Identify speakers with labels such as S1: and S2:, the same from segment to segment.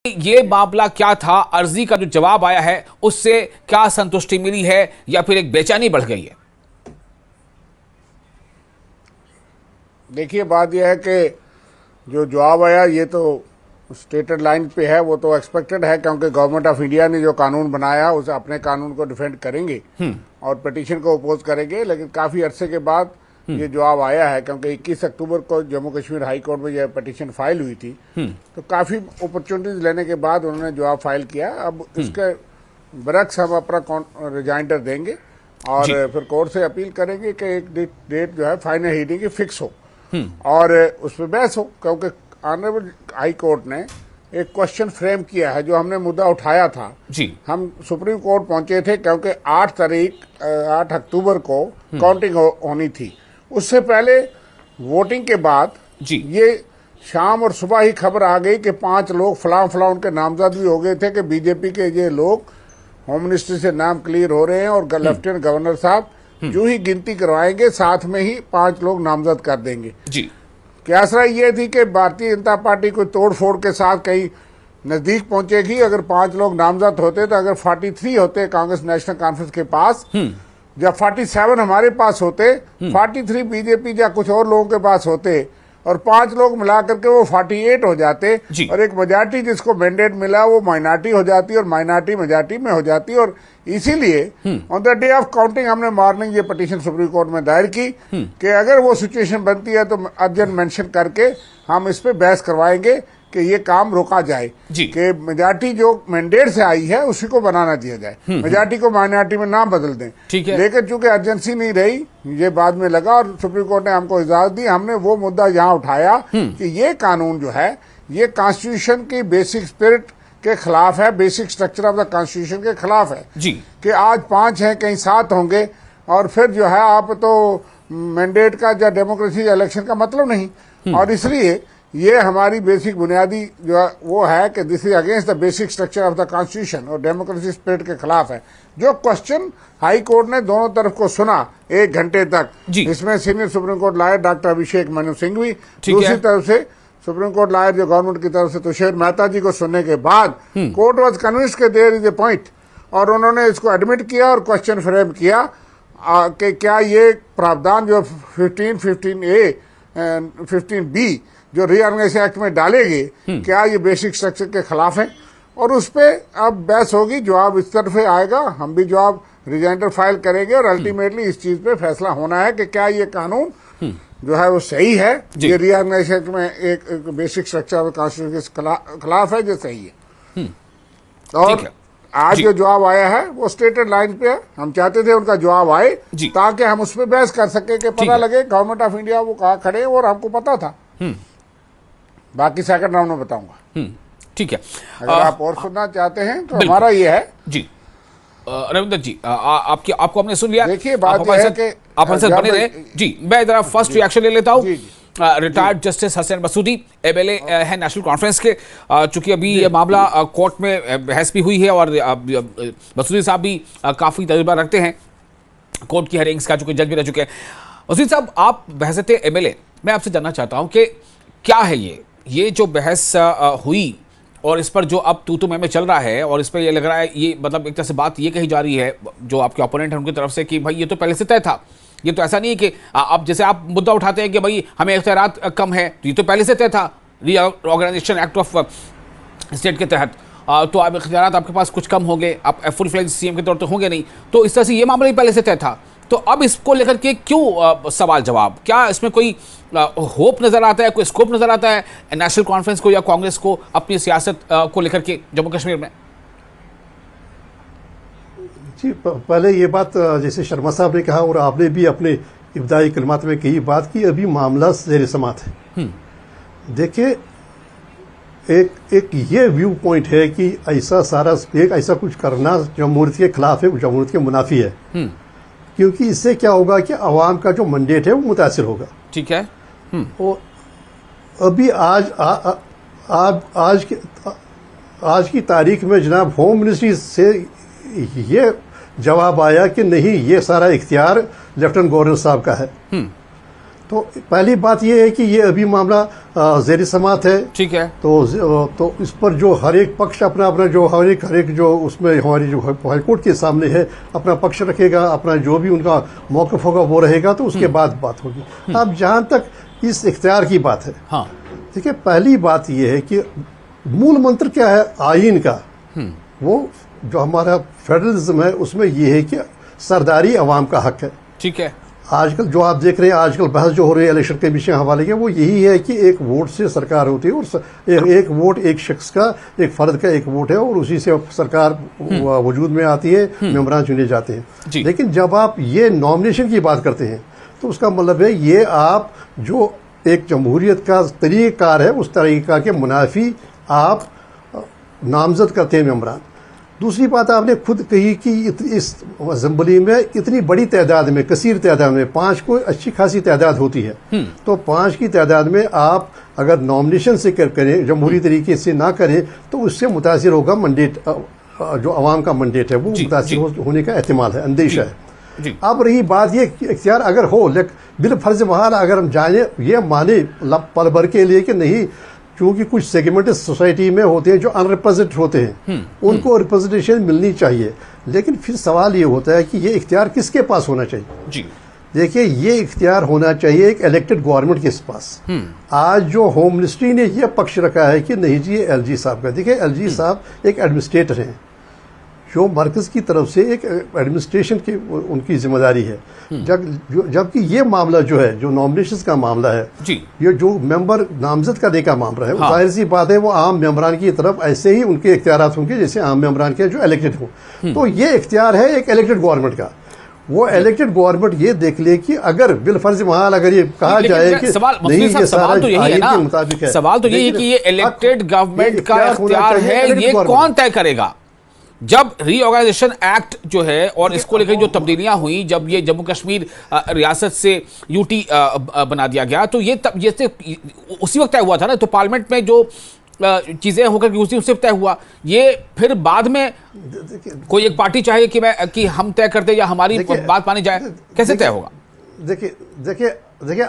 S1: ये मामला क्या था, अर्जी का जो जवाब आया है उससे क्या संतुष्टि मिली है या फिर एक बेचैनी बढ़ गई है?
S2: देखिए, बात यह है कि जो जवाब आया ये तो स्टेटेड लाइन पे है, वो तो एक्सपेक्टेड है, क्योंकि गवर्नमेंट ऑफ इंडिया ने जो कानून बनाया उसे अपने कानून को डिफेंड करेंगे और पिटीशन को अपोज करेंगे। लेकिन काफी अरसे के बाद ये जवाब आया है, क्योंकि 21 अक्टूबर को जम्मू कश्मीर हाई कोर्ट में यह पिटीशन फाइल हुई थी, तो काफी अपॉर्चुनिटीज लेने के बाद उन्होंने जवाब फाइल किया। अब इसके बरक्स हम अपना रिजाइंडर देंगे और फिर कोर्ट से अपील करेंगे कि एक डेट जो है फाइनल हियरिंग की फिक्स हो और उस पर बहस हो, क्योंकि ऑनरेबल हाई कोर्ट ने एक क्वेश्चन फ्रेम किया है। जो हमने मुद्दा उठाया था जी, हम सुप्रीम कोर्ट पहुंचे थे क्योंकि 8 अक्टूबर को काउंटिंग होनी थी। उससे पहले वोटिंग के बाद जी ये शाम और सुबह ही खबर आ गई कि 5 लोग फलां उनके नामजद भी हो गए थे कि बीजेपी के ये लोग होम मिनिस्ट्री से नाम क्लियर हो रहे हैं और लेफ्टिनेंट गवर्नर साहब जो ही गिनती करवाएंगे साथ में ही 5 लोग नामजद कर देंगे जी। क्यासरा ये थी कि भारतीय जनता पार्टी कोई तोड़ फोड़ के साथ कहीं नजदीक पहुंचेगी। अगर 5 लोग नामजद होते तो अगर 43 होते कांग्रेस नेशनल कॉन्फ्रेंस के पास, जब 47 हमारे पास होते, 43 बीजेपी या कुछ और लोगों के पास होते और 5 लोग मिला करके वो 48 हो जाते और एक मेजॉरिटी जिसको मैंडेट मिला वो माइनॉरिटी हो जाती और माइनॉरिटी मेजॉरिटी में हो जाती। और इसीलिए on the day of counting हमने मॉर्निंग ये पिटीशन सुप्रीम कोर्ट में दायर की कि अगर वो सिचुएशन बनती है तो अर्जेंट मेंशन करके हम इस पे बहस करवाएंगे कि ये काम रोका जाए कि मेजॉरिटी जो मैंडेट से आई है उसी को बनाना दिया जाए, मेजॉरिटी को माइनॉरिटी में ना बदल दें। लेकिन चूंकि अर्जेंसी नहीं रही, ये बाद में लगा और सुप्रीम कोर्ट ने हमको इजाजत दी। हमने वो मुद्दा यहाँ उठाया कि ये कानून जो है ये कॉन्स्टिट्यूशन की बेसिक स्पिरिट के खिलाफ है, basic structure of the constitution के खिलाफ है जी। कि आज 5 हैं, कहीं 7 होंगे और फिर जो है आप तो मैंडेट का या डेमोक्रेसी इलेक्शन का मतलब नहीं। और इसलिए ये हमारी बेसिक बुनियादी जो है वो है कि this is against the basic structure of the constitution और डेमोक्रेसी स्पिरिट के खिलाफ है। जो क्वेश्चन हाई कोर्ट ने दोनों तरफ को सुना 1 घंटे तक, इसमें senior Supreme Court lawyer doctor Abhishek Manu Singhvi, दूसरी तरफ से सुप्रीम कोर्ट लॉयर जो गवर्नमेंट की तरफ से तुषार मेहता जी को सुनने के बाद कोर्ट वॉज कन्विंस्ड के देयर इज ए पॉइंट और उन्होंने इसको एडमिट किया और क्वेश्चन फ्रेम किया कि क्या ये प्रावधान जो 15A 15B जो रीऑर्गेनाइजेशन एक्ट में डालेंगे क्या ये बेसिक स्ट्रक्चर के खिलाफ है। और उस पर अब बहस होगी, जवाब इस तरफ से आएगा, हम भी जवाब रिजाइंडर फाइल करेंगे और अल्टीमेटली इस चीज पे फैसला होना है कि क्या ये कानून जो है वो सही है, ये रीऑर्गेनाइजेशन में एक बेसिक स्ट्रक्चर ऑफ कॉन्स्टिट्यूशन के खिलाफ है, जो सही है। और आज जो जवाब आया है वो स्टेटेड लाइन पे है। हम चाहते थे उनका जवाब आए ताकि हम उस पर बहस कर सके कि पता लगे गवर्नमेंट ऑफ इंडिया वो कहाँ खड़े और हमको पता था। बाकी सेकंड राउंड में बताऊंगा। ठीक है, अगर आप और सुनना चाहते हैं तो हमारा ये है जी। रविंदर जी आपको हमने सुन लिया। देखिए बात है कि आप हमसे बने रहे जी। मैं जरा फर्स्ट रिएक्शन ले लेता हूँ। Retired justice Hasan Masoodi MLA है नेशनल कॉन्फ्रेंस के। चूंकि अभी ये मामला कोर्ट में बहस भी हुई है और मसूदी साहब भी काफी तजुर्बा रखते हैं कोर्ट की हेयरिंग्स का, चूंकि जज भी रह चुके हैं। मसूदी साहब, आप बहस थे एमएलए, मैं आपसे जानना चाहता हूं कि क्या है ये जो बहस हुई और इस पर जो अब तू में चल रहा है और इस पर ये लग रहा है, ये मतलब एक तरह से बात ये कही जा रही है जो आपके ओपोनेंट हैं उनकी तरफ से कि भाई ये तो पहले से तय था, ये तो ऐसा नहीं है कि अब जैसे आप मुद्दा उठाते हैं कि भाई हमें इख्तियारात कम है, तो ये तो पहले से तय था रीऑर्गेनाइजेशन एक्ट ऑफ स्टेट के तहत, तो अब इख्तियारात आपके पास कुछ कम होंगे, आप फुल फ्लेज सीएम के तौर पर होंगे नहीं, तो इस तरह से ये मामला ही पहले से तय था। तो अब इसको लेकर के क्यों सवाल जवाब, क्या इसमें कोई होप नजर आता है, कोई स्कोप नजर आता है नेशनल कॉन्फ्रेंस को या कांग्रेस को अपनी सियासत को लेकर के जम्मू कश्मीर में?
S3: जी, पहले ये बात जैसे शर्मा साहब ने कहा और आपने भी अपने इब्तिदाई कलमात में कही बात की, अभी मामला ज़ेर समात है। देखिए, एक ये व्यू पॉइंट है कि ऐसा सारा एक ऐसा कुछ करना जमहूरियत के खिलाफ है, जमहूरियत के मुनाफी है, क्योंकि इससे क्या होगा कि अवाम का जो मैंडेट है वो मुतासिर होगा। ठीक है। और अभी आज की तारीख में जनाब होम मिनिस्ट्री से ये जवाब आया कि नहीं, ये सारा इख्तियार लेफ्टिनेंट गवर्नर साहब का है। तो पहली बात यह है कि ये अभी मामला ज़ेर समाअत है।
S1: ठीक है।
S3: तो इस पर जो हर एक पक्ष अपना अपना जो हर एक जो उसमें हमारी जो हाईकोर्ट के सामने है अपना पक्ष रखेगा, अपना जो भी उनका मौक़िफ़ होगा वो रहेगा, तो उसके बाद बात होगी। अब जहाँ तक इस इख्तियार की बात है,
S1: हाँ,
S3: देखिए पहली बात यह है कि मूल मंत्र क्या है आईन का, वो जो हमारा फेडरलिज्म है उसमें यह है कि सरदारी अवाम का हक है।
S1: ठीक है।
S3: आजकल जो आप देख रहे हैं, आजकल बहस जो हो रही है इलेक्शन कमीशन हवाले के, वो यही है कि एक वोट से सरकार होती है और एक वोट एक शख्स का, एक फर्द का एक वोट है और उसी से सरकार वजूद में आती है, मेंबरान चुने जाते हैं। लेकिन जब आप ये नॉमिनेशन की बात करते हैं तो उसका मतलब है ये आप जो एक जमहूरियत का तरीक़ाकार है उस तरीक़ा के मुनाफी आप नामजद करते हैं मेंबरान। दूसरी बात आपने खुद कही कि इस असेंबली में इतनी बड़ी तादाद में, कसीर तादाद में, 5 को अच्छी खासी तादाद होती है, तो 5 की तादाद में आप अगर नॉमिनेशन से करें, जमहूरी तरीके से ना करें, तो उससे मुतासिर होगा मंडेट, जो अवाम का मंडेट है वो मुतासिर होने का एहतिमाल है, अंदेशा है। अब रही बात ये इख्तियार अगर हो, बिल फर्ज बहाल अगर हम जाने ये माने पल भर के लिए कि नहीं, क्योंकि कुछ सेगमेंट सोसाइटी में होते हैं जो अनरिप्रेजेंटेड होते हैं, उनको रिप्रेजेंटेशन मिलनी चाहिए। लेकिन फिर सवाल ये होता है कि ये इख्तियार किसके पास होना चाहिए? जी देखिए, ये इख्तियार होना चाहिए एक इलेक्टेड गवर्नमेंट के पास। आज जो होम मिनिस्ट्री ने यह पक्ष रखा है कि नहीं जी ये एलजी साहब का, देखिए एलजी साहब एक एडमिनिस्ट्रेटर हैं, जो मरकज़ की तरफ से एक एडमिनिस्ट्रेशन की उनकी जिम्मेदारी है। जबकि ये मामला जो है, जो नॉमिनेशन का मामला है जी, ये जो मेंबर नामजद करने का मामला है, हाँ, जाहिर सी बात है वो आम मेंबरान की तरफ ऐसे ही उनके इख्तियारात होंगे जैसे आम मेंबरान के जो इलेक्टेड हों। तो ये इख्तियार है एक इलेक्टेड गवर्नमेंट का। वो इलेक्टेड गवर्नमेंट ये देख ले कि अगर बिल फर्ज महाल अगर ये कहा जाए कि नहीं ये
S1: सवाल तो यही है ना, मुताबिक है, सवाल तो यही है कि ये इलेक्टेड गवर्नमेंट का इख्तियार है, ये कौन तय करेगा? जब रीऑर्गेनाइजेशन एक्ट जो है और इसको लेकर जो तब्दीलियां हुई, जब ये जम्मू कश्मीर रियासत से यूटी बना दिया गया, तो ये उसी वक्त तय हुआ था ना। तो पार्लियामेंट में जो चीजें होकर के उसी तय हुआ, ये फिर बाद में कोई एक पार्टी चाहे कि हम तय करते या हमारी बात मानी जाए, कैसे तय होगा?
S3: देखिए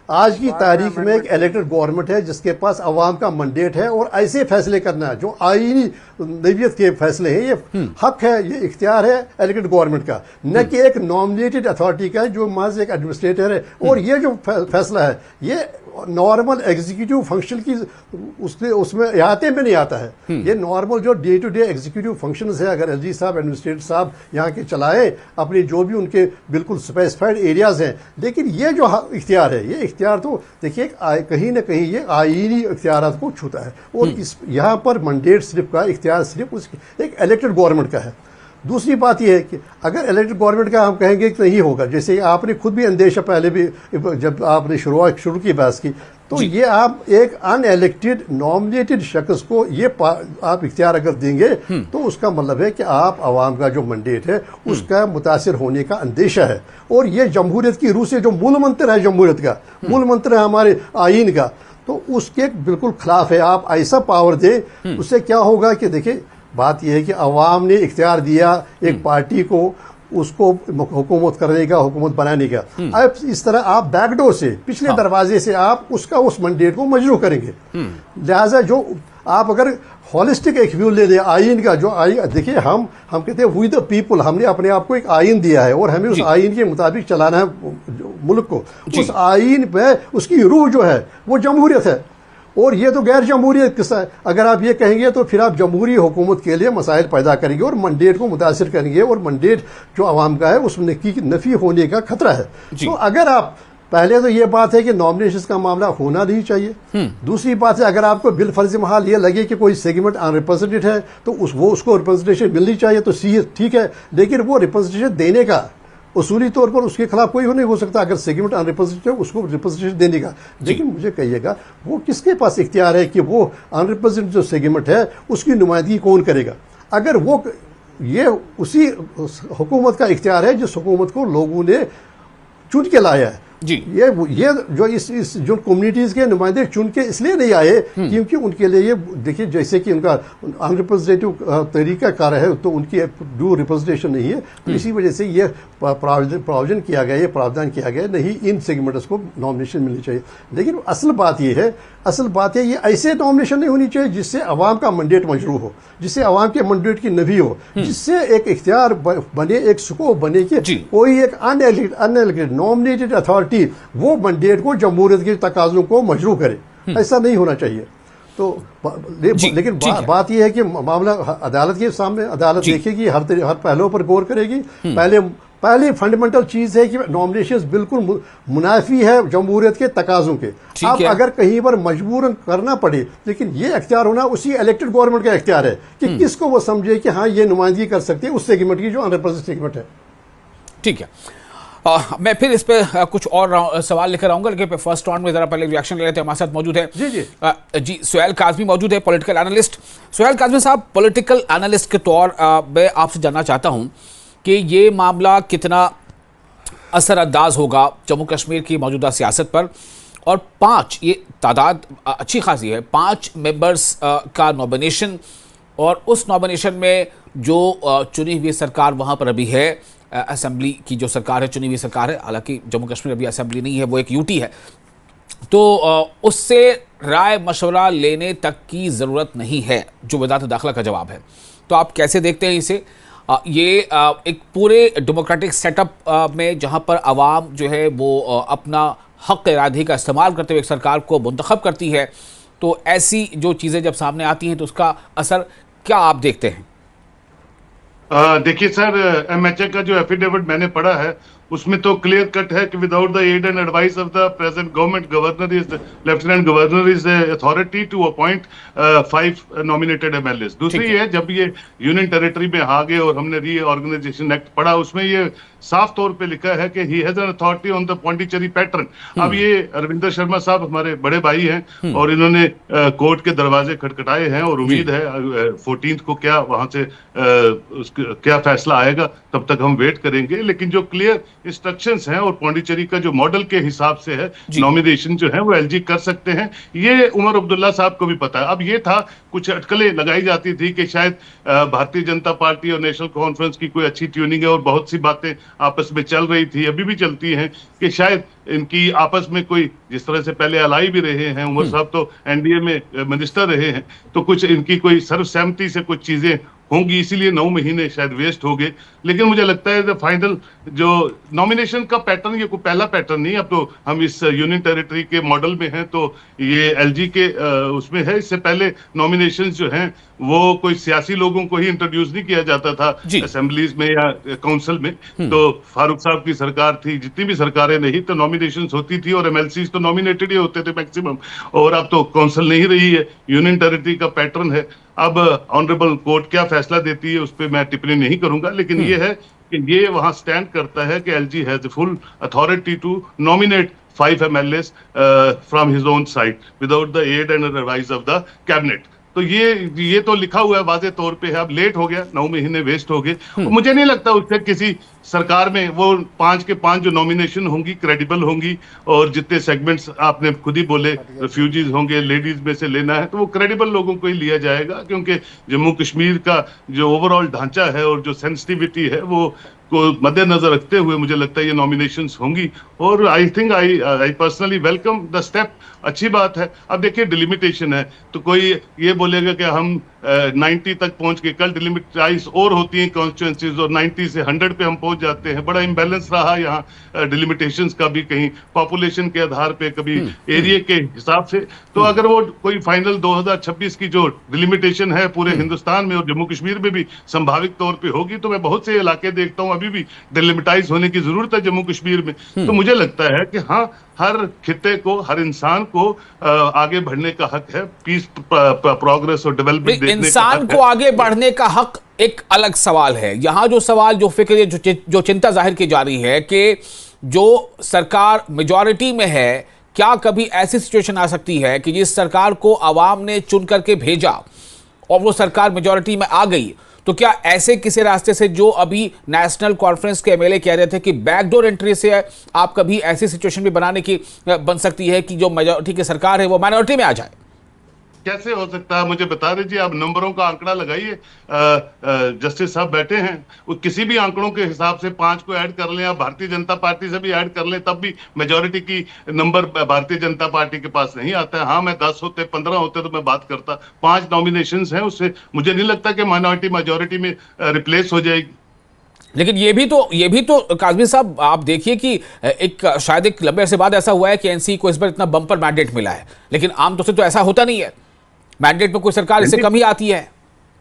S3: आज की तारीख में एक इलेक्टेड गवर्नमेंट है जिसके पास अवाम का मंडेट है और ऐसे फैसले करना है जो आईनी नवीयत के फैसले हैं, ये हक है, ये इख्तियार है इलेक्टेड गवर्नमेंट का, न कि एक नॉमिनेटेड अथॉरिटी का जो महज एक एडमिनिस्ट्रेटर है। और ये जो फैसला है ये नॉर्मल एग्जीक्यूटिव फंक्शन की उसमें अहाते में नहीं आता है। ये नॉर्मल जो day to day executive function है, अगर एलजी साहब एडमिनिस्ट्रेटर साहब यहाँ के चलाए अपनी जो भी उनके बिल्कुल स्पेसिफाइड एरियाज हैं, लेकिन ये जो इख्तियार है, ये इख्तियार तो देखिए कहीं ना कहीं ये आईनी इख्तियारात को छूता है। और इस यहाँ पर मंडेट सिर्फ का इख्तियार सिर्फ एक इलेक्टेड गवर्नमेंट का है। दूसरी बात यह है कि अगर इलेक्टेड गवर्नमेंट का हम कहेंगे कि नहीं होगा, जैसे आपने खुद भी अंदेशा पहले भी जब आपने शुरू की बहस की, तो ये आप एक अनइलेक्टेड नॉमिनेटेड शख्स को ये आप इख्तियार अगर देंगे तो उसका मतलब है कि आप आवाम का जो मंडेट है उसका मुतासिर होने का अंदेशा है। और ये जमहूरियत की रूह से जो मूल मंत्र है, जमहूरियत का मूल मंत्र है हमारे आईन का, तो उसके बिल्कुल खिलाफ है। आप ऐसा पावर दें, उससे क्या होगा कि देखिए बात यह है कि अवाम ने इख्तियार दिया एक पार्टी को, उसको हुकूमत करने का, हुकूमत बनाने का। अब इस तरह आप बैकडोर से, पिछले दरवाजे से आप उसका उस मंडेट को मजरू करेंगे। लिहाजा जो आप अगर हॉलिस्टिक एक व्यू ले लें आइन का, जो आइन देखिए हम कहते हैं वी द पीपल, हमने अपने आप को एक आइन दिया है और हमें उस आइन के मुताबिक चलाना है मुल्क को। उस आइन पे उसकी रूह जो है वो जमहूरियत है और ये तो गैर जमहूरियत किस्सा है। अगर आप ये कहेंगे तो फिर आप जमहूरी हुकूमत के लिए मसाइल पैदा करेंगे और मंडेट को मुतासिर करेंगे और मंडेट जो आवाम का है उसमें की नफी होने का खतरा है। तो अगर आप पहले तो ये बात है कि नॉमिनेशन का मामला होना नहीं चाहिए। दूसरी बात है अगर आपको बिल फर्ज महाल ये लगे कि कोई सेगमेंट अनरिप्रेजेंटेड है तो उसको रिप्रेजेंटेशन मिलनी चाहिए, तो ठीक है, लेकिन वो रिप्रेजेंटेशन देने का उसूली तौर पर उसके खिलाफ कोई नहीं हो सकता अगर सेगमेंट अनरिप्रेजेंटेड है उसको रिप्रेजेंटेशन देने का। लेकिन मुझे कहिएगा वो किसके पास इख्तियार है कि वो अनरिप्रेजेंटेड जो सेगमेंट है उसकी नुमाइंदगी कौन करेगा? अगर वो ये उसी हुकूमत का इख्तियार है जिस हुकूमत को लोगों ने चुन के लाया है
S1: जी।
S3: ये जो इस जो कम्युनिटीज के नुमाइंदे चुन के इसलिए नहीं आए क्योंकि उनके लिए ये देखिए जैसे कि उनका अनरिप्रेजेंटेटिव तरीका कार है तो उनकी ड्यू रिप्रेजेंटेशन नहीं है, तो इसी वजह से ये प्रावधान किया गया, ये प्रावधान किया गया नहीं इन सेगमेंट्स को नॉमिनेशन मिलनी चाहिए। लेकिन असल बात ये ऐसे नॉमिनेशन नहीं होनी चाहिए जिससे अवाम का मैंडेट मजरू हो, जिससे अवाम के मैंडेट की नफी हो, जिससे एक इख्तियार बने, एक स्कोप बने कि कोई एक अनएलेक्टेड नॉमिनेटेड अथॉरिटी वो मैंडेट को जमहूरियत के तकाजों को मजरू करे। ऐसा नहीं होना चाहिए। तो लेकिन बात यह है कि मामला अदालत के सामने, अदालत देखेगी, हर पहलुओं पर गौर करेगी। पहले फंडामेंटल चीज है कि नॉमिनेशन बिल्कुल मुनाफी है जमहूरियत के तकाजों के। अब अगर कहीं पर मजबूरन करना पड़े, लेकिन ये इख्तियार होना उसी इलेक्टेड गवर्नमेंट का इख्तियार है कि किसको वो समझे कि हाँ ये नुमाइंदगी कर सकते हैं उस सेगमेंट की जो अनरिप्रेजेंटेड सेगमेंट है।
S1: ठीक है, मैं फिर इस पे कुछ और सवाल लेकर आऊंगा, लेकिन फर्स्ट राउंड में जरा पहले रिएक्शन ले लेते हैं। हमारे साथ मौजूद है जी सुहेल काज़मी मौजूद है, पॉलिटिकल एनालिस्ट। सुहेल काज़मी साहब, पॉलिटिकल एनालिस्ट के तौर मैं आपसे जानना चाहता हूं कि ये मामला कितना असरअंदाज होगा जम्मू कश्मीर की मौजूदा सियासत पर, और 5 ये तादाद अच्छी खासी है, 5 मेंबर्स का नॉमिनेशन, और उस नॉमिनेशन में जो चुनी हुई सरकार वहाँ पर अभी है, असेंबली की जो सरकार है, चुनी हुई सरकार है, हालांकि जम्मू कश्मीर अभी असेंबली नहीं है, वो एक यूटी है, तो उससे राय मशवरा लेने तक की ज़रूरत नहीं है, जो वज़ारत दाखिला का जवाब है। तो आप कैसे देखते हैं इसे? ये एक पूरे डेमोक्रेटिक सेटअप में जहाँ पर आवाम जो है वो अपना हक़ इरादे का इस्तेमाल करते हुए एक सरकार को मुंतखब करती है, तो ऐसी जो चीज़ें जब सामने आती हैं तो उसका असर क्या आप देखते हैं?
S4: देखिए सर, एमएचए का जो एफिडेविट मैंने पढ़ा है उसमें तो क्लियर कट है कि without the aid and advice of the present government, governor is lieutenant governor is authority to appoint 5 nominated MLA. दूसरी है, जब ये यूनियन टेरिटरी में आ गए और हमने रीऑर्गेनाइजेशन एक्ट पढ़ा, उसमें ये साफ तौर पे लिखा है कि he has an authority on the Pondicherry pattern. अब ये अरविंदर शर्मा साहब हमारे बड़े भाई हैं और इन्होंने कोर्ट के दरवाजे खटखटाए हैं, और उम्मीद है 14 को क्या वहां से क्या फैसला आएगा, तब तक हम वेट करेंगे। लेकिन जो क्लियर इंस्ट्रक्शंस हैं और पौंडीचेरी का जो मॉडल के हिसाब से है, नॉमिनेशन जो है वो एलजी कर सकते हैं, ये उमर अब्दुल्ला साहब को भी पता है। अब ये था, कुछ अटकलें लगाई जाती थी कि शायद भारतीय जनता पार्टी और नेशनल कॉन्फ्रेंस की कोई अच्छी ट्यूनिंग है, और बहुत सी बातें आपस में चल रही थी, अभी भी चलती हैं, कि शायद इनकी आपस में कोई, जिस तरह से पहले अलाई भी रहे हैं, उमर साहब तो एनडीए में मिनिस्टर रहे हैं, तो कुछ इनकी कोई सर्वसहमति से कुछ चीजें होंगी, इसीलिए 9 महीने शायद वेस्ट हो गए। लेकिन मुझे लगता है फाइनल जो नॉमिनेशन का पैटर्न, ये कोई पहला पैटर्न नहीं, अब तो हम इस यूनियन टेरिटरी के मॉडल में हैं, तो ये एलजी के उसमें है। इससे पहले नॉमिनेशंस जो हैं वो कोई सियासी लोगों को ही इंट्रोड्यूस नहीं किया जाता था असेंबलीज में या काउंसिल में। तो फारूक साहब की सरकार थी, जितनी भी सरकारें नहीं, तो नॉमिनेशंस होती थी और एमएलसीज तो नॉमिनेटेड ही होते थे मैक्सिमम, और अब तो काउंसिल नहीं रही है, यूनियन टेरिटरी का पैटर्न है। अब ऑनरेबल कोर्ट क्या फैसला देती है उस पर मैं टिप्पणी नहीं करूंगा, लेकिन ये है कि ये वहां स्टैंड करता है कि LG has full authority to nominate 5 MLAs from his own side without the aid and advice of the cabinet. तो ये तो लिखा हुआ है वाजे तौर पे है। अब लेट हो गया, 9 महीने वेस्ट हो गए। मुझे नहीं लगता उससे किसी सरकार में वो 5 के 5 जो नॉमिनेशन होंगी क्रेडिबल होंगी, और जितने सेगमेंट्स आपने खुद ही बोले रिफ्यूजीज होंगे, लेडीज में से लेना है, तो वो क्रेडिबल लोगों को ही लिया जाएगा, क्योंकि जम्मू कश्मीर का जो ओवरऑल ढांचा है और जो सेंसिटिविटी है वो को मद्देनजर रखते हुए मुझे लगता है ये नॉमिनेशंस होंगी। और I think I personally welcome the step, अच्छी बात है। अब देखिए डिलिमिटेशन है, तो कोई ये बोलेगा कि हम 90 तक पहुंच के, कल डिलिमिटाइज और होती हैं कॉन्स्टिट्यूएंसीज और 90 से 100 पे हम पहुंच जाते हैं। बड़ा इम्बैलेंस रहा यहाँ डिलिमिटेशंस का भी, कहीं पॉपुलेशन के आधार पे, कभी एरिया के हिसाब से। तो अगर वो कोई फाइनल 2026 की जो डिलिमिटेशन है पूरे हिंदुस्तान में और जम्मू कश्मीर में भी संभावित तौर पे होगी, तो मैं बहुत से इलाके देखता हूँ अभी भी डिलिमिटाइज होने की जरूरत है जम्मू कश्मीर में। तो मुझे लगता है कि हाँ, हर खित्ते को, हर इंसान को आगे बढ़ने का हक है, पीस, प्रोग्रेस और डेवलपमेंट देखने का
S1: इंसान को आगे बढ़ने का हक एक अलग सवाल है। यहाँ जो सवाल, जो फिक्र, जो चिंता जाहिर की जा रही है कि जो सरकार मेजॉरिटी में है, क्या कभी ऐसी सिचुएशन आ सकती है कि जिस सरकार को आवाम ने चुन करके भेजा और वो सरकार मेजॉरिटी में आ गई, तो क्या ऐसे किसी रास्ते से, जो अभी नेशनल कॉन्फ्रेंस के एमएलए कह रहे थे कि बैकडोर एंट्री से आप कभी ऐसी सिचुएशन भी बनाने की बन सकती है कि जो मेजॉरिटी की सरकार है वो माइनॉरिटी में आ जाए?
S4: कैसे हो सकता है मुझे बता दीजिए। आप नंबरों का आंकड़ा लगाइए, जस्टिस साहब बैठे हैं, वो किसी भी आंकड़ों के हिसाब से 5 को ऐड कर लें, आप भारतीय जनता पार्टी से भी ऐड कर लें, तब भी मेजॉरिटी की नंबर भारतीय जनता पार्टी के पास नहीं आता है। हाँ, मैं 10 होते 15 होते तो मैं बात करता। 5 नॉमिनेशंस हैं, उससे मुझे नहीं लगता कि माइनॉरिटी मेजॉरिटी में रिप्लेस हो जाएगी।
S1: लेकिन ये भी तो काजमी साहब, आप देखिए कि शायद एक लंबे अरसे बाद ऐसा हुआ है कि एनसीपी को इस बार इतना बम्पर मैंडेट मिला है, लेकिन आमतौर से तो ऐसा होता नहीं है। मैंडेट में कोई सरकार इससे कम ही आती है।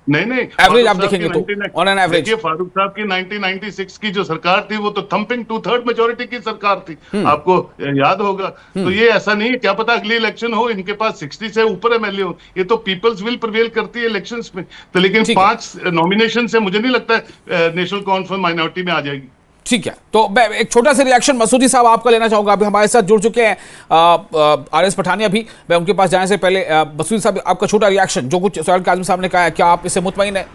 S4: नहीं,
S1: एवरेज आप देखेंगे तो ऑन एन एवरेज।
S4: देखिए, फारूक साहब की 1996 की जो सरकार थी वो तो थंपिंग 2/3 मेजॉरिटी की सरकार थी, आपको याद होगा। तो ये ऐसा नहीं है, क्या पता अगली इलेक्शन हो इनके पास 60 से ऊपर एमएलए हो, ये तो पीपल्स विल प्रिवेल करती है इलेक्शंस में। तो लेकिन 5 नॉमिनेशन से मुझे नहीं लगता नेशनल कॉन्फ्रेंस माइनॉरिटी में आ जाएगी।
S1: ठीक है, तो मैं एक छोटा सा रिएक्शन मसूदी साहब आपका लेना चाहूंगा। अभी हमारे साथ जुड़ चुके हैं आरएस पठानिया भी। मैं उनके पास जाने से पहले मसूदी साहब, आपका छोटा रिएक्शन, जो कुछ सोहेल काज़मी साहब ने कहा है, क्या आप इससे मुतमईन हैं?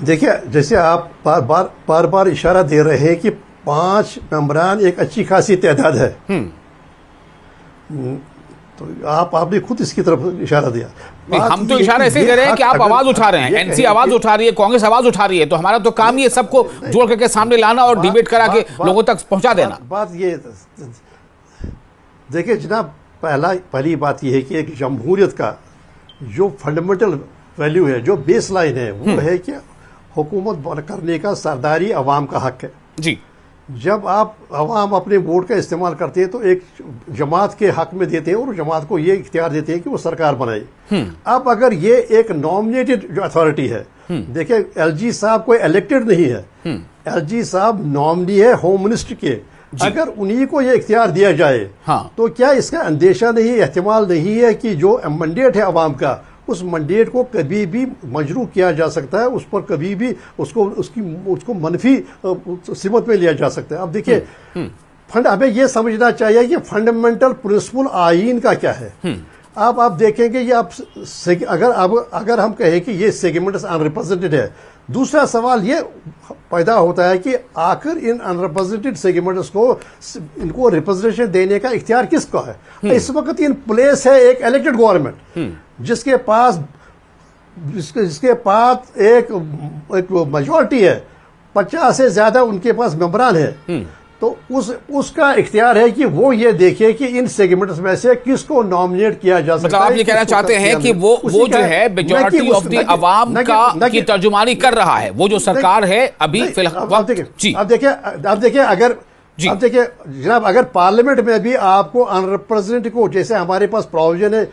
S3: देखिए, जैसे आप बार बार इशारा दे रहे हैं कि 5 मेंबरान एक अच्छी खासी तादाद है, तो आपने खुद इसकी तरफ इशारा दिया।
S1: हम तो इशारा ऐसे दे रहे हैं कि आप आवाज उठा रहे हैं, एनसी आवाज उठा रही है, कांग्रेस आवाज उठा रही है, तो हमारा तो काम ही है सबको जोड़ करके सामने लाना और डिबेट करा के लोगों तक पहुंचा देना।
S3: बात ये देखिए जनाब, पहली बात यह है कि एक जमहूरियत का जो फंडामेंटल वैल्यू है, जो बेस लाइन है, वो है कि हुकूमत करने का सरदारी अवाम का हक है
S1: जी।
S3: जब आप अवाम अपने वोट का इस्तेमाल करते हैं तो एक जमात के हक में देते हैं और जमात को ये इख्तियार देते हैं कि वो सरकार बनाए। अब अगर ये एक नॉमिनेटेड जो अथॉरिटी है, देखिए एलजी साहब कोई इलेक्टेड नहीं है, एलजी साहब नॉमिनी है होम मिनिस्टर के। अगर उन्हीं को ये इख्तियार दिया जाए, तो क्या इसका अंदेशा नहीं, एहतिमाल नहीं है कि जो मैंडेट है अवाम का, उस मैंडेट को कभी भी मजरू किया जा सकता है, उस पर कभी भी उसको मनफी सिमत में लिया जा सकता है। अब देखिए, हमें यह समझना चाहिए कि फंडामेंटल प्रिंसिपल आईन का क्या है। अब आप देखेंगे ये अगर हम कहें कि ये सेगमेंट्स अनरिप्रेजेंटेड है, दूसरा सवाल ये पैदा होता है कि आखिर इन अनरिप्रेजेंटेड सेगमेंट्स को इनको रिप्रेजेंटेशन देने का इख्तियार किसका है। इस वक्त इन प्लेस है एक इलेक्टेड गवर्नमेंट जिसके पास एक मेजॉरिटी है, 50 से ज्यादा उनके पास मेंबरान है। तो उसका इख्तियार है कि वो ये देखे कि इन सेगमेंट्स में से किसको नॉमिनेट किया जा सकता है।
S1: मतलब आप ये कहना चाहते हैं कि वो जो है मेजॉरिटी ऑफ द अवाम की तर्जुमानी कर रहा है, वो जो सरकार है अभी फिलहाल।
S3: आप देखिए जनाब, अगर पार्लियामेंट में भी आपको अनरिप्रेजेंटेड को, जैसे हमारे पास प्रोविजन है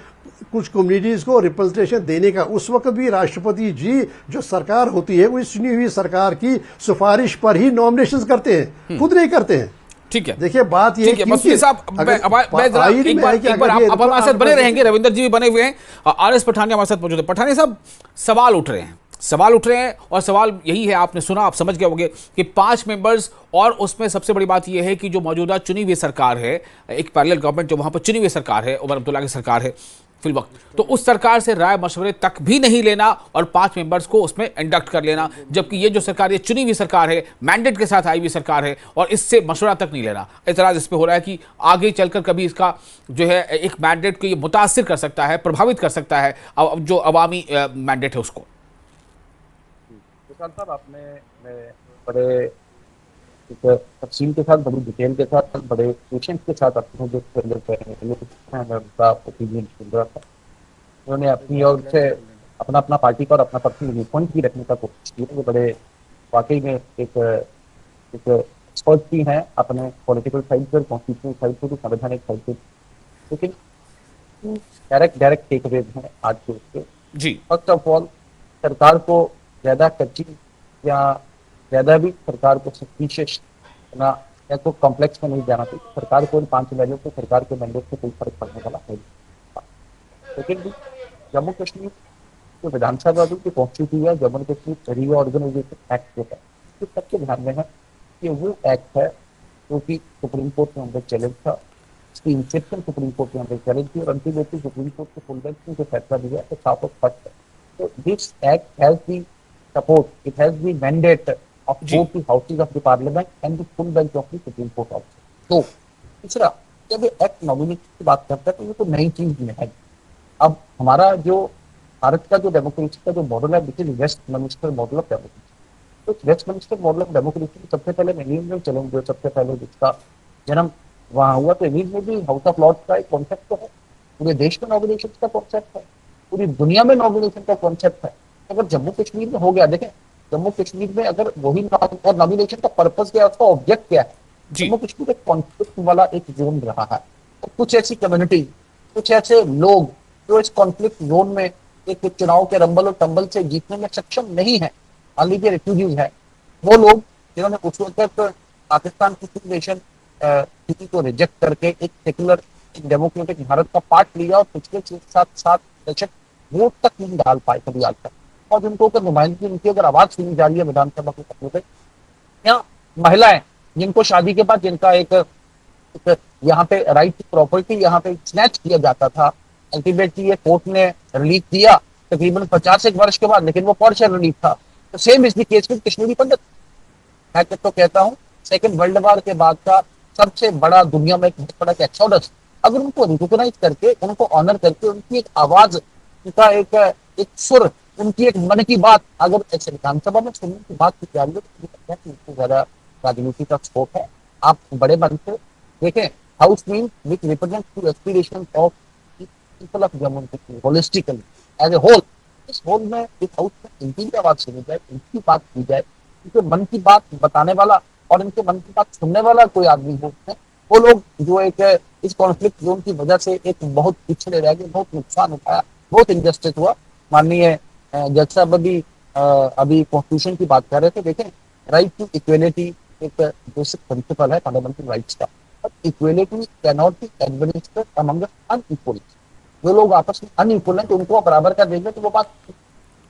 S3: कुछ कम्युनिटीज को रिप्रेजेंटेशन देने का, उस वक्त भी राष्ट्रपति जी जो सरकार होती है वो चुनी हुई सरकार की सिफारिश पर ही नॉमिनेशन करते हैं, खुद नहीं करते हैं।
S1: ठीक है,
S3: देखिए बात ये है
S1: मसूदी साहब, एक बार आप हमारे साथ बने रहेंगे, रविंदर जी भी बने हुए हैं, आरएस पठानिया हमारे साथ मौजूद है। पठानिया साहब, सवाल उठ रहे हैं और सवाल यही है, आपने सुना, आप समझ गए होंगे कि 5 मेंबर्स, और उसमें सबसे बड़ी बात यह है कि जो मौजूदा चुनी हुई सरकार है, एक पैरेलल गवर्नमेंट जो वहां पर चुनी हुई सरकार है, उमर अब्दुल्ला की सरकार है फिल वक्त, तो उस सरकार से राय मशवरे तक भी नहीं लेना और 5 मेंबर्स को उसमें इंडक्ट कर लेना, जबकि ये जो सरकार, ये चुनी हुई सरकार है, मैंडेट के साथ आई हुई सरकार है, और इससे मशवरा तक नहीं लेना। एतराज इस पे हो रहा है कि आगे चलकर कभी इसका जो है एक मैंडेट को ये मुतासिर कर सकता है, प्रभावित कर सकता है, जो अवामी मैंडेट है उसको।
S5: साहब, आपने बड़े तफसील के साथ, बड़ी डिटेल के साथ, बड़े पेशेंस के साथ अपने जो ओपिनियन सुन रहा था, उन्होंने अपनी ओर से अपना पार्टी का और अपना पर्सनल व्यू पॉइंट भी रखने का कोशिश की। वो बड़े वाकई में एक एक्सपर्ट भी हैं अपने पॉलिटिकल साइड पर, कॉन्स्टिट्यूशनल साइड पर, संवैधानिक साइड पर, लेकिन डायरेक्ट टेक अवेज हैं आज के उसके।
S1: जी,
S5: फर्स्ट ऑफ ऑल, सरकार को ज्यादा कच्ची या ज्यादा भी सरकार को सस्पिशियस या तो कॉम्प्लेक्स में नहीं जाना चाहिए। सरकार को इन 5 वैल्यू से, सरकार के मैंडेट से कोई फर्क पड़ने वाला है। लेकिन जम्मू कश्मीर जो विधानसभा की कॉन्स्टिट्यूशन है, जम्मू कश्मीर रीऑर्गेनाइजेशन एक्ट जो है, ये सबके ध्यान में है कि वो एक्ट है जो कि सुप्रीम कोर्ट में अंदर चैलेंज था, इसकी इंसेप्शन सुप्रीम कोर्ट में अंदर चैलेंज थी, और अंतिम सुप्रीम कोर्ट के फुल बेंच ने जो फैसला दिया है साफ और स्पष्ट है So this act has the support, it has the mandate of both the houses of the parliament and the full bench of the Supreme Court also. तो तीसरा, जब ये एक्ट नॉमिनेशन की बात करता है तो ये तो नई चीज नहीं है। अब हमारा जो भारत का जो डेमोक्रेसी का जो मॉडल है, which is Westminster model of democracy, तो वेस्टमिनिस्टर मॉडल ऑफ डेमोक्रेसी सबसे पहले इंग्लैंड में चलेंगे, सबसे पहले जिसका जन्म वहां हुआ, तो इंग्लैंड में भी हाउस ऑफ लॉर्ड्स का एक कॉन्सेप्ट तो है, पूरे देश में नॉमिनेशन का कॉन्सेप्ट है, पूरी दुनिया में नॉमिनेशन का कॉन्सेप्ट है। अगर जम्मू कश्मीर में हो गया, देखें जम्मू कश्मीर में अगर वही और नॉमिनेशन का पर्पस क्या है, उसका ऑब्जेक्ट क्या है, जम्मू कश्मीर एक कॉन्फ्लिक्ट वाला एक जोन रहा है, तो कुछ ऐसी कम्युनिटी, कुछ ऐसे लोग जो इस कॉन्फ्लिक्ट जोन में एक चुनाव के रंबल और टंबल से जीतने में सक्षम नहीं है, मान लीजिए रेफ्यूजीज है, वो लोग जिन्होंने उस वक्त पाकिस्तान की सिचुएशन स्थिति को रिजेक्ट करके एक सेक्युलर डेमोक्रेटिक भारत का पार्ट लिया और पिछले 6-7 दशक वोट तक नहीं डाल पाए कभी आज तक, और जिनको अगर नुमाइंदगी उनकी अगर आवाज सुनी जा रही है विधानसभा के पटल पे, या महिलाएं जिनको शादी के बाद जिनका एक यहाँ पे राइट टू प्रॉपर्टी यहाँ पे स्नैच किया जाता था, अल्टीमेटली ये कोर्ट ने रिलीफ दिया तकरीबन 50 वर्ष के बाद, लेकिन वो पार्शियल रिलीफ था। तो same is the case with Kashmiri Pandit. मैं तो कहता हूँ सेकेंड वर्ल्ड वॉर के बाद का सबसे बड़ा दुनिया में एक बहुत बड़ा एक्सोडस, अगर उनको रिकॉग्नाइज करके, उनको ऑनर करके, उनकी एक आवाज, उनका एक सुर, उनकी एक मन की बात अगर ऐसे विधानसभा में सुनने की बात की जा रही है तो उनको ज्यादा राजनीति का स्कोप है। आप बड़े मन से देखें, house mean which represent to aspirations of people of Jammu Kashmir holistically as a whole. इस होल में इस हाउस में इनकी भी आवाज सुनी जाए, इनकी बात की जाए, इनके मन की बात बताने वाला और इनके मन की बात सुनने वाला कोई आदमी हो, वो लोग जो एक इस कॉन्फ्लिक्ट जोन की वजह से एक बहुत पिछड़े रह गए, बहुत नुकसान उठाया, बहुत इनजस्टिस हुआ। माननीय जज साहब अभी कॉन्स्टिट्यूशन की बात कर रहे थे, देखें राइट टू इक्वेलिटी एक बेसिक प्रिंसिपल है फंडामेंटल राइट्स का, but equality can not be administered among unequal. जो लोग आपस में अनइक्वल हैं तो उनको बराबर कर देंगे, तो वो बात,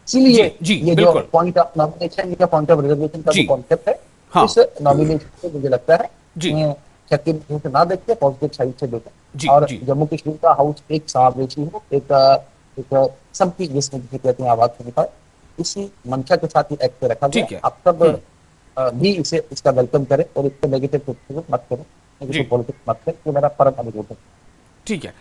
S5: इसीलिए ये जो पॉइंट ऑफ नॉमिनेशन या पॉइंट ऑफ रिजर्वेशन का जो कॉन्सेप्ट है, इस नॉमिनेशन को मुझे लगता है शक्ति से ना देखते, पॉजिटिव साइड से देखें, और जम्मू कश्मीर का हाउस एक समावेशी हो, एक सबकी जिसमें जिसे कहते हैं आवाज सुनी पाए, इसी मंशा के साथ ही एक्ट रखा गया। आप सब भी इसे इसका वेलकम करें और इसको नेगेटिव मत करें, नेगेटिव पॉलिटिक्स मत करें, ये मेरा परम अनुरोध है।
S1: ठीक है।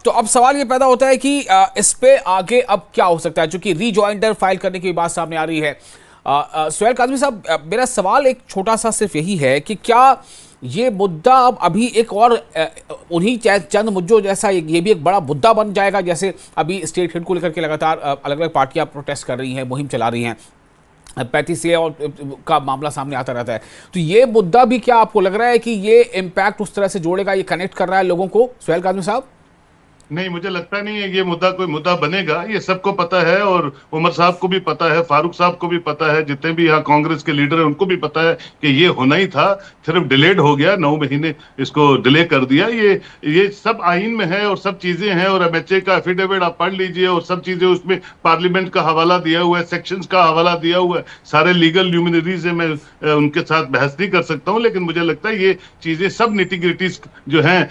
S1: तो अब सवाल ये पैदा होता है कि इस पे आगे अब क्या हो सकता है, चूंकि रीजॉइंडर फाइल करने की बात सामने आ रही है। सुहेल काज़मी साहब, मेरा सवाल एक छोटा सा सिर्फ यही है कि क्या ये मुद्दा अब अभी एक और उन्हीं चंद मुद्दों जैसा ये भी एक बड़ा मुद्दा बन जाएगा, जैसे अभी स्टेट हिट को लेकर के लगातार अलग अलग पार्टियां प्रोटेस्ट कर रही हैं, मुहिम चला रही हैं, 35A और का मामला सामने आता रहता है, तो ये मुद्दा भी क्या आपको लग रहा है कि ये इम्पैक्ट उस तरह से जोड़ेगा, ये कनेक्ट कर रहा है लोगों को? सुहेल काज़मी साहब,
S4: नहीं, मुझे लगता नहीं है ये मुद्दा कोई मुद्दा बनेगा, ये सबको पता है, और उमर साहब को भी पता है, फारूक साहब को भी पता है, जितने भी यहाँ कांग्रेस के लीडर हैं उनको भी पता है कि ये होना ही था, सिर्फ डिलेड हो गया, 9 महीने इसको डिले कर दिया। ये सब आइन में है और सब चीजें हैं, और MHA का एफिडेविट आप पढ़ लीजिए, और सब चीजें उसमें पार्लियामेंट का हवाला दिया हुआ है, सेक्शंस का हवाला दिया हुआ है, सारे लीगल ल्यूमिनरीज है, मैं उनके साथ बहस नहीं कर सकता हूँ, लेकिन मुझे लगता है ये चीजें सब निटिग्रिटीज जो हैं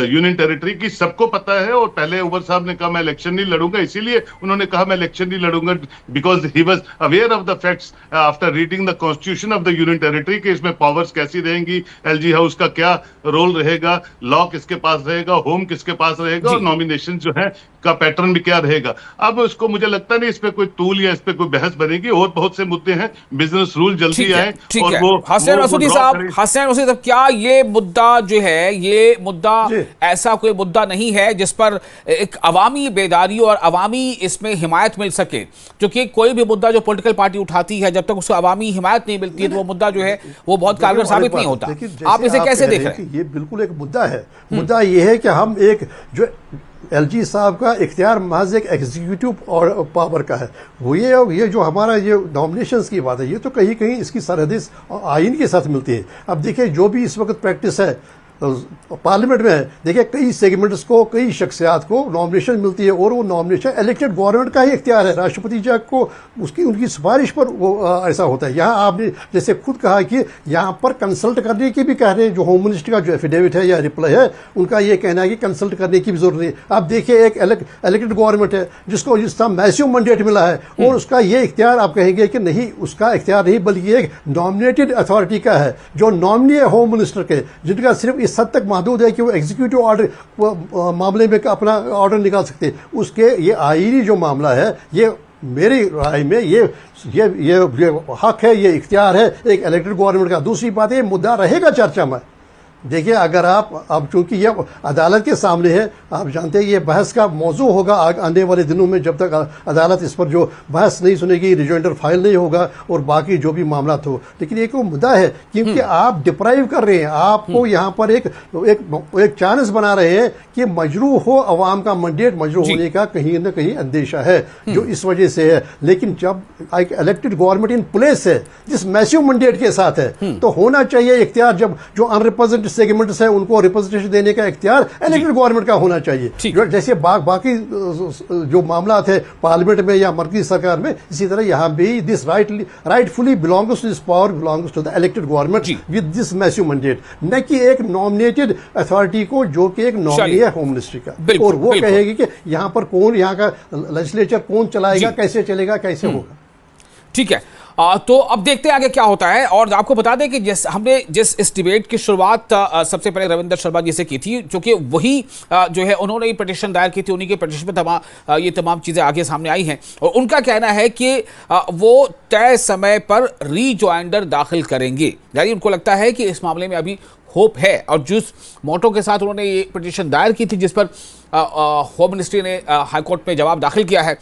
S4: यूनियन टेरिटरी की सबको पता है। और पहले उमर साहब ने कहा मैं इलेक्शन नहीं लड़ूंगा, इसीलिए उन्होंने कहा मैं इलेक्शन नहीं लड़ूंगा, because he was aware of the facts after reading the constitution of the union territory कि इसमें पावर्स कैसी रहेंगी, LG हाउस का क्या रोल रहेगा, लॉ किसके पास रहेगा, होम किसके पास रहेगा, और नॉमिनेशन जो है का पैटर्न भी क्या रहेगा। अब उसको मुझे लगता नहीं इस पे कोई टूल या इस पे कोई बहस बनेगी, और बहुत से मुद्दे हैं, बिजनेस रूल जल्दी आए। और वो
S1: हसन मसूदी साहब, क्या ये मुद्दा जो है, ये मुद्दा ऐसा कोई मुद्दा नहीं है जिस पर एक अवामी बेदारी और अवामी इसमें हिमायत मिल सके? क्योंकि कोई भी मुद्दा जो पॉलिटिकल पार्टी उठाती है, जब तक उसको अवामी हिमायत नहीं मिलती है तो वो मुद्दा जो है वो बहुत कारगर साबित नहीं होता। आप इसे कैसे देख रहे हैं?
S3: ये बिल्कुल एक मुद्दा है। मुद्दा ये है कि हम एक जो LG साहब का इख्तियार महज एक एग्जीक्यूटिव और पावर का है, वो ये जो हमारा ये नॉमिनेशंस की बात है, ये तो कहीं कहीं इसकी सरहदें आइन के साथ मिलती है। अब देखिए जो भी इस वक्त प्रैक्टिस है, पार्लियामेंट में है। देखिए कई सेगमेंट्स को, कई शख्सियात को नॉमिनेशन मिलती है और वो नॉमिनेशन इलेक्टेड गवर्नमेंट का ही इख्तियार है, राष्ट्रपति जी को उसकी उनकी सिफारिश पर वो ऐसा होता है। यहाँ आपने जैसे खुद कहा कि यहाँ पर कंसल्ट करने की भी कह रहे हैं, जो होम मिनिस्टर का जो एफिडेविट है या रिप्लाई है उनका ये कहना है कि कंसल्ट करने की भी जरूरत नहीं। आप देखिए एक इलेक्टेड गवर्नमेंट है जिसको जिसका मैसिव मैंडेट मिला है और उसका ये इख्तियार आप कहेंगे कि नहीं, उसका इख्तियार नहीं बल्कि एक नॉमिनेटेड अथॉरिटी का है, जो नॉमिनी है होम मिनिस्टर के, जिनका सिर्फ इस हद तक महदूद है कि वो एग्जीक्यूटिव ऑर्डर मामले में अपना ऑर्डर निकाल सकते हैं। उसके ये आईनी जो मामला है, ये मेरी राय में ये हक है, ये इख्तियार है एक इलेक्टेड गवर्नमेंट का। दूसरी बात है, मुद्दा रहेगा चर्चा में। देखिए अगर आप अब चूंकि ये अदालत के सामने है, आप जानते हैं ये बहस का मौजू होगा आने वाले दिनों में, जब तक अदालत इस पर जो बहस नहीं सुनेगी, रिजॉइंडर फाइल नहीं होगा और बाकी जो भी मामला हो। लेकिन एक मुद्दा है क्योंकि आप डिप्राइव कर रहे हैं, आपको यहाँ पर एक चांस बना रहे हैं कि मजरूह हो, अवाम का मैंडेट मजरूह होने का कहीं ना कहीं अंदेशा है जो इस वजह से है। लेकिन जब एक इलेक्टेड गवर्नमेंट इन प्लेस है जिस मैसिव मैंडेट के साथ है, तो होना चाहिए इख्तियार, जब जो अनरिप्रेजेंटेड सेगमेंट्स है उनको रिप्रेजेंटेशन देने का इख्तियार इलेक्टेड गवर्नमेंट का होना चाहिए। जैसे बाकी जो मामला थे पार्लियामेंट में या मरकजी सरकार में, इसी तरह यहाँ भी this rightfully belongs to this power belongs to the elected government with this massive mandate, न कि एक नॉमिनेटेड अथॉरिटी को जो कि एक नॉमिनी है होम मिनिस्ट्री का, और वो कहेगी कि यहाँ पर कौन, यहाँ का लेजिस्लेचर कौन चलाएगा, कैसे चलेगा, कैसे होगा।
S1: ठीक है, तो अब देखते हैं आगे क्या होता है। और आपको बता दें कि हमने इस डिबेट की शुरुआत सबसे पहले रविंदर शर्मा जी से की थी, जो कि वही जो है उन्होंने ये पिटीशन दायर की थी, उन्हीं के पिटीशन में ये तमाम चीज़ें आगे सामने आई हैं। और उनका कहना है कि वो तय समय पर रीजॉइंडर दाखिल करेंगे, यानी उनको लगता है कि इस मामले में अभी होप है। और जिस मोटो के साथ उन्होंने ये पिटीशन दायर की थी, जिस पर होम मिनिस्ट्री ने हाईकोर्ट में जवाब दाखिल किया है,